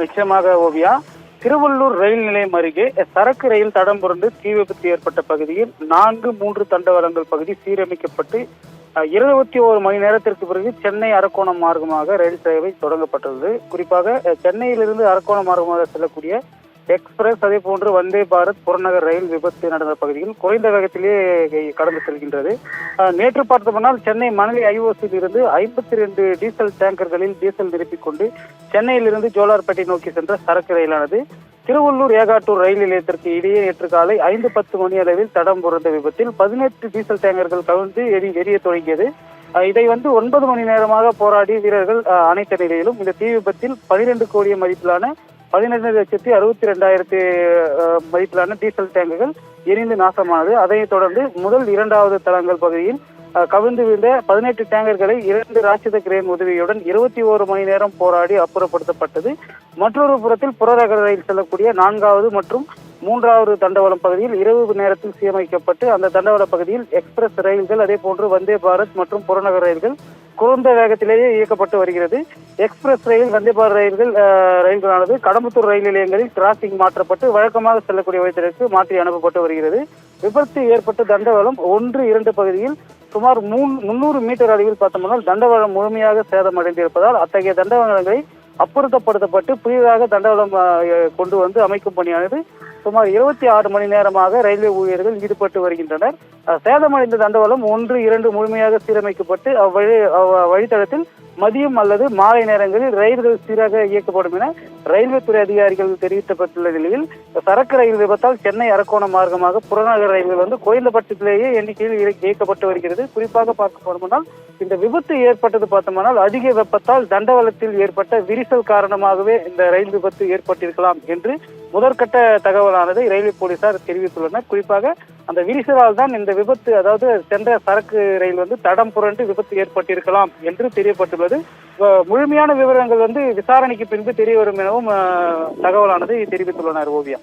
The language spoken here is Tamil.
நிச்சயமாக ஓவியா. திருவள்ளூர் ரயில் நிலையம் அருகே சரக்கு ரயில் தடம் புரண்டு தீ விபத்து ஏற்பட்ட பகுதியில் 4-3 தண்டவாளங்கள் பகுதி சீரமைக்கப்பட்டு 21 மணி நேரத்திற்கு பிறகு சென்னை அரக்கோணம் மார்க்கமாக ரயில் சேவை தொடங்கப்பட்டுள்ளது. குறிப்பாக சென்னையிலிருந்து அரக்கோணம் மார்க்கமாக செல்லக்கூடிய எக்ஸ்பிரஸ் அதே போன்று வந்தே பாரத் புறநகர் ரயில் விபத்து நடந்த பகுதியில் குறைந்த வேகத்திலே கடந்து செல்கின்றது. நேற்று பார்த்தோம்னால் சென்னை மணலி ஐஓசியில் இருந்து 52 டீசல் டேங்கர்களில் டீசல் நிரப்பிக் கொண்டு சென்னையிலிருந்து ஜோலார்பேட்டை நோக்கி சென்ற சரக்கு ரயிலானது திருவள்ளூர் ஏகாட்டூர் ரயில் நிலையத்திற்கு இடையே நேற்று காலை 5:10 மணி அளவில் தடம் புரண்ட விபத்தில் 18 டீசல் டேங்கர்கள் கவிழ்ந்து எரிய தொடங்கியது. இதை 9 மணி நேரமாக போராடி வீரர்கள் அணைத்த நிலையிலும் இந்த தீ விபத்தில் 12 கோடி மதிப்பிலான 17,62,000 மதிப்பிலான டீசல் டேங்குகள் எரிந்து நாசமானது. அதைத் தொடர்ந்து முதல் 2வது தளங்கள் பகுதியில் கவிழ்ந்து விழுந்த 18 டேங்கர்களை 2 ராட்சத கிரேன் உதவியுடன் 21 மணி நேரம் போராடி அப்புறப்படுத்தப்பட்டது. மற்றொரு புறத்தில் புறநகர ரயில் செல்லக்கூடிய 4வது மற்றும் 3வது தண்டவாளம் பகுதியில் இரவு நேரத்தில் சீரமைக்கப்பட்டு அந்த தண்டவாள பகுதியில் எக்ஸ்பிரஸ் ரயில்கள் அதே போன்று வந்தே பாரத் மற்றும் புறநகர் ரயில்கள் குறைந்த வேகத்திலேயே இயக்கப்பட்டு வருகிறது. எக்ஸ்பிரஸ் ரயில் வந்தே பாரத் ரயில்களானது கடம்பத்தூர் ரயில் நிலையங்களில் கிராசிங் மாற்றப்பட்டு வழக்கமாக செல்லக்கூடிய விதத்திற்கு மாற்றி அனுப்பப்பட்டு வருகிறது. விபத்து ஏற்பட்ட தண்டவாளம் 1-2 பகுதியில் சுமார் 300 மீட்டர் அளவில் பார்த்தோம்னால் தண்டவாளம் முழுமையாக சேதமடைந்திருப்பதால் அத்தகைய தண்டவாளங்களை அப்புறப்படுத்தப்பட்டு புதிதாக தண்டவாளம் கொண்டு வந்து அமைக்கும் பணியானது சுமார் 26 மணி நேரமாக ரயில்வே ஊழியர்கள் ஈடுபட்டு வருகின்றனர். சேதமடைந்த தண்டவாளம் 1-2 முழுமையாக சீரமைக்கப்பட்டு வழித்தடத்தில் மதியம் அல்லது மாலை நேரங்களில் ரயில்கள் சீராக இயக்கப்படும் என ரயில்வே துறை அதிகாரிகள் தெரிவிக்கப்பட்டுள்ள நிலையில் சரக்கு ரயில் விபத்தால் சென்னை அரக்கோணம் மார்க்கமாக புறநகர் ரயில்கள் குறைந்தபட்சத்திலேயே எண்ணிக்கையில் இயக்கப்பட்டு வருகிறது. குறிப்பாக பார்க்க போனோம்னால் இந்த விபத்து ஏற்பட்டது பார்த்தோம்னால் அதிக வெப்பத்தால் தண்டவாளத்தில் ஏற்பட்ட விரிசல் காரணமாகவே இந்த ரயில் விபத்து ஏற்பட்டிருக்கலாம் என்று முதற்கட்ட தகவலானது ரயில்வே போலீசார் தெரிவித்துள்ளனர். குறிப்பாக அந்த விரிசலால் தான் இந்த விபத்து, அதாவது சென்ற சரக்கு ரயில் தடம் புரண்டு விபத்து ஏற்பட்டிருக்கலாம் என்று தெரியப்பட்டுள்ளது. முழுமையான விவரங்கள் விசாரணைக்கு பின்பு தெரிய வரும் எனவும் தகவலானது தெரிவித்துள்ளனர் ஓவியா.